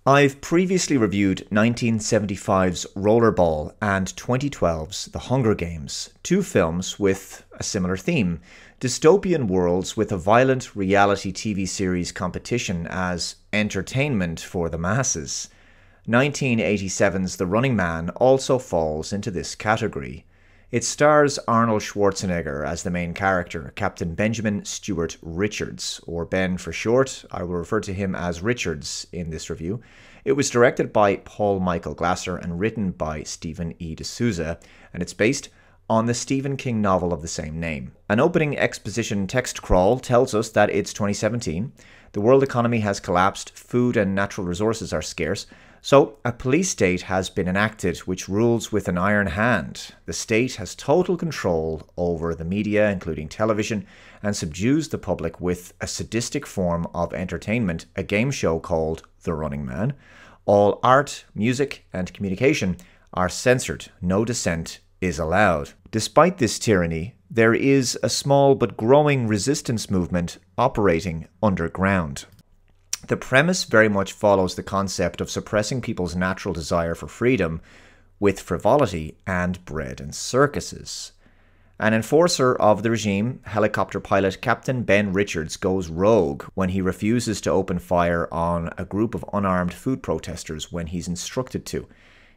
I've previously reviewed 1975's Rollerball and 2012's The Hunger Games, two films with a similar theme: dystopian worlds with a violent reality TV series competition as entertainment for the masses. 1987's The Running Man also falls into this category. It stars Arnold Schwarzenegger as the main character, Captain Benjamin Stewart Richards, or Ben for short. I will refer to him as Richards in this review. It was directed by Paul Michael Glasser and written by Stephen E. D'Souza, and it's based on the Stephen King novel of the same name. An opening exposition text crawl tells us that it's 2017, the world economy has collapsed, food and natural resources are scarce, so a police state has been enacted which rules with an iron hand. The state has total control over the media, including television, and subdues the public with a sadistic form of entertainment, a game show called The Running Man. All art, music, and communication are censored. No dissent is allowed. Despite this tyranny, there is a small but growing resistance movement operating underground. The premise very much follows the concept of suppressing people's natural desire for freedom with frivolity and bread and circuses. An enforcer of the regime, helicopter pilot Captain Ben Richards, goes rogue when he refuses to open fire on a group of unarmed food protesters when he's instructed to.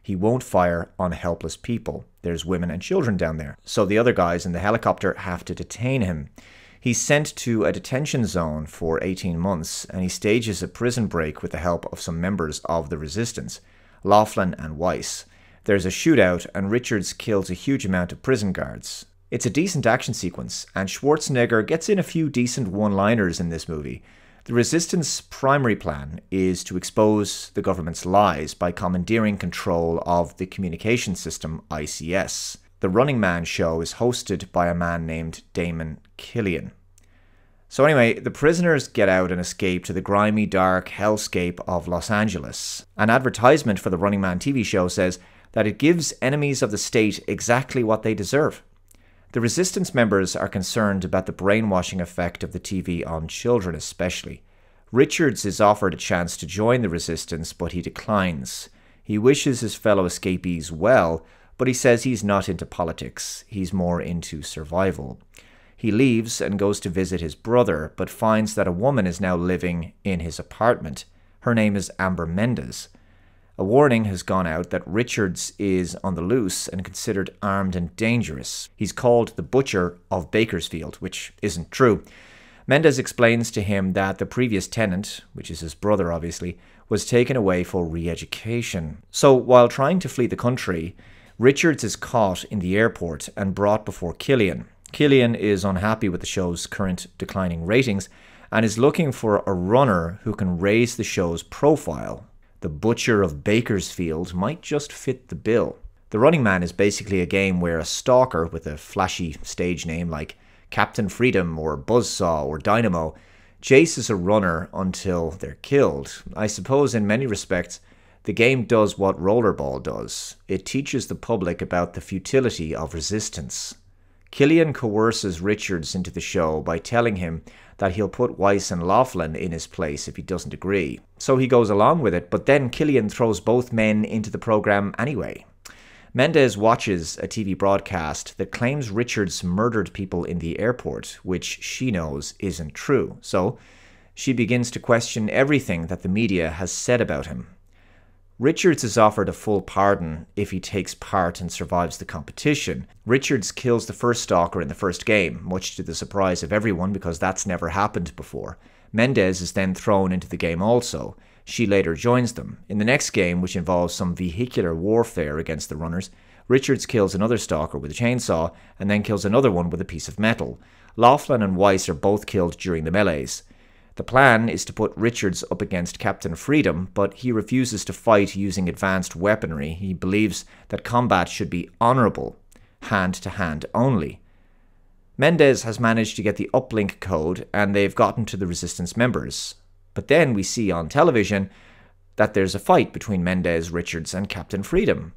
He won't fire on helpless people. There's women and children down there, so the other guys in the helicopter have to detain him. He's sent to a detention zone for 18 months, and he stages a prison break with the help of some members of the resistance, Laughlin and Weiss. There's a shootout, and Richards kills a huge amount of prison guards. It's a decent action sequence, and Schwarzenegger gets in a few decent one-liners in this movie. The resistance primary plan is to expose the government's lies by commandeering control of the communication system ICS. The Running Man show is hosted by a man named Damon Killian. So anyway, the prisoners get out and escape to the grimy, dark hellscape of Los Angeles. An advertisement for the Running Man TV show says that it gives enemies of the state exactly what they deserve. The resistance members are concerned about the brainwashing effect of the TV on children especially. Richards is offered a chance to join the resistance, but he declines. He wishes his fellow escapees well, but he says he's not into politics, he's more into survival. He leaves and goes to visit his brother, but finds that a woman is now living in his apartment. Her name is Amber Mendez. A warning has gone out that Richards is on the loose and considered armed and dangerous. He's called the Butcher of Bakersfield, which isn't true. Mendez explains to him that the previous tenant, which is his brother obviously, was taken away for re-education. So while trying to flee the country, Richards is caught in the airport and brought before Killian. Killian is unhappy with the show's current declining ratings and is looking for a runner who can raise the show's profile. The Butcher of Bakersfield might just fit the bill. The Running Man is basically a game where a stalker with a flashy stage name like Captain Freedom or Buzzsaw or Dynamo chases a runner until they're killed. I suppose in many respects, the game does what Rollerball does. It teaches the public about the futility of resistance. Killian coerces Richards into the show by telling him that he'll put Weiss and Laughlin in his place if he doesn't agree. So he goes along with it, but then Killian throws both men into the program anyway. Mendez watches a TV broadcast that claims Richards murdered people in the airport, which she knows isn't true. So she begins to question everything that the media has said about him. Richards is offered a full pardon if he takes part and survives the competition. Richards kills the first stalker in the first game, much to the surprise of everyone because that's never happened before. Mendez is then thrown into the game also. She later joins them. In the next game, which involves some vehicular warfare against the runners, Richards kills another stalker with a chainsaw and then kills another one with a piece of metal. Laughlin and Weiss are both killed during the melees. The plan is to put Richards up against Captain Freedom, but he refuses to fight using advanced weaponry. He believes that combat should be honourable, hand-to-hand only. Mendez has managed to get the uplink code and they've gotten to the resistance members. But then we see on television that there's a fight between Mendez, Richards and Captain Freedom.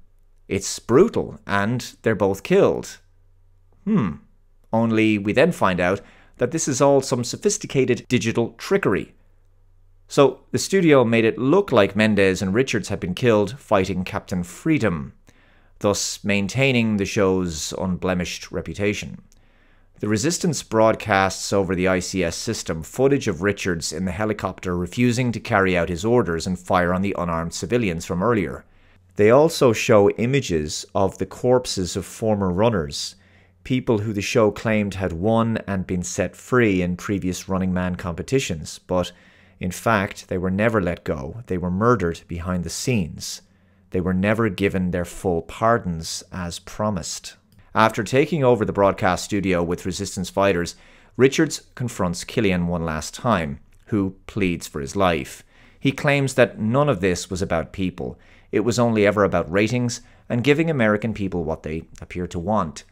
It's brutal and they're both killed. Only we then find out that this is all some sophisticated digital trickery. So the studio made it look like Mendes and Richards had been killed fighting Captain Freedom, thus maintaining the show's unblemished reputation. The Resistance broadcasts over the ICS system footage of Richards in the helicopter refusing to carry out his orders and fire on the unarmed civilians from earlier. They also show images of the corpses of former runners, people who the show claimed had won and been set free in previous Running Man competitions, but in fact they were never let go. They were murdered behind the scenes. They were never given their full pardons as promised. After taking over the broadcast studio with Resistance fighters, Richards confronts Cullen one last time, who pleads for his life. He claims that none of this was about people. It was only ever about ratings and giving American people what they appear to want: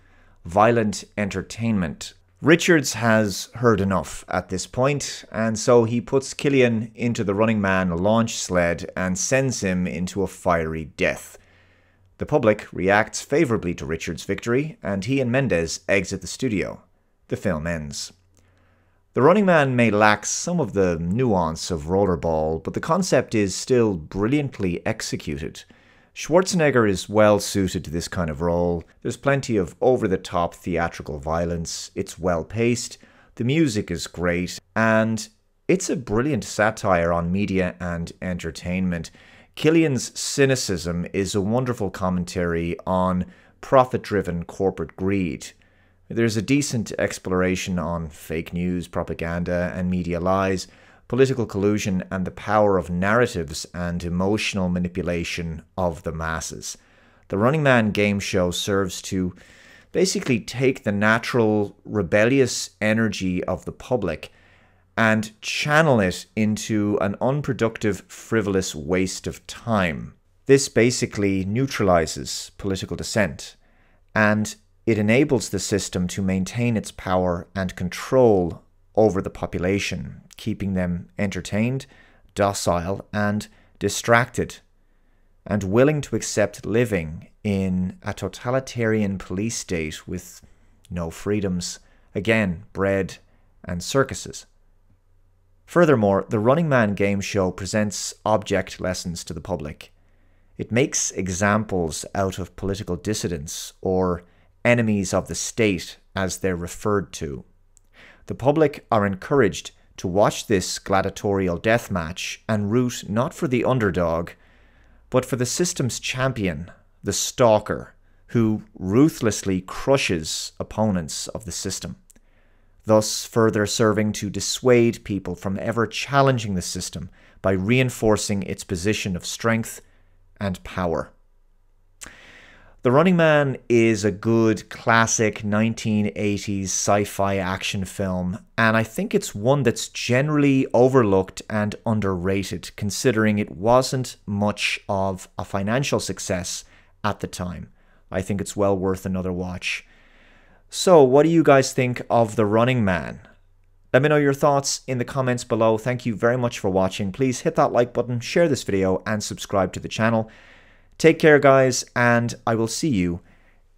violent entertainment. Richards has heard enough at this point, and so he puts Cullen into the Running Man launch sled and sends him into a fiery death. The public reacts favourably to Richards' victory, and he and Mendes exit the studio. The film ends. The Running Man may lack some of the nuance of Rollerball, but the concept is still brilliantly executed. Schwarzenegger is well suited to this kind of role. There's plenty of over-the-top theatrical violence, it's well-paced, the music is great, and it's a brilliant satire on media and entertainment. Cullen's cynicism is a wonderful commentary on profit-driven corporate greed. There's a decent exploration on fake news, propaganda, and media lies, political collusion, and the power of narratives and emotional manipulation of the masses. The Running Man game show serves to basically take the natural, rebellious energy of the public and channel it into an unproductive, frivolous waste of time. This basically neutralizes political dissent, and it enables the system to maintain its power and control over the population, keeping them entertained, docile, and distracted, and willing to accept living in a totalitarian police state with no freedoms, again, bread and circuses. Furthermore, the Running Man game show presents object lessons to the public. It makes examples out of political dissidents, or enemies of the state as they're referred to. The public are encouraged to watch this gladiatorial death match and root not for the underdog, but for the system's champion, the stalker, who ruthlessly crushes opponents of the system, thus further serving to dissuade people from ever challenging the system by reinforcing its position of strength and power. The Running Man is a good classic 1980s sci-fi action film, and I think it's one that's generally overlooked and underrated, considering it wasn't much of a financial success at the time. I think it's well worth another watch. So, what do you guys think of The Running Man? Let me know your thoughts in the comments below. Thank you very much for watching. Please hit that like button, share this video, and subscribe to the channel. Take care, guys, and I will see you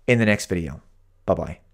in the next video. Bye-bye.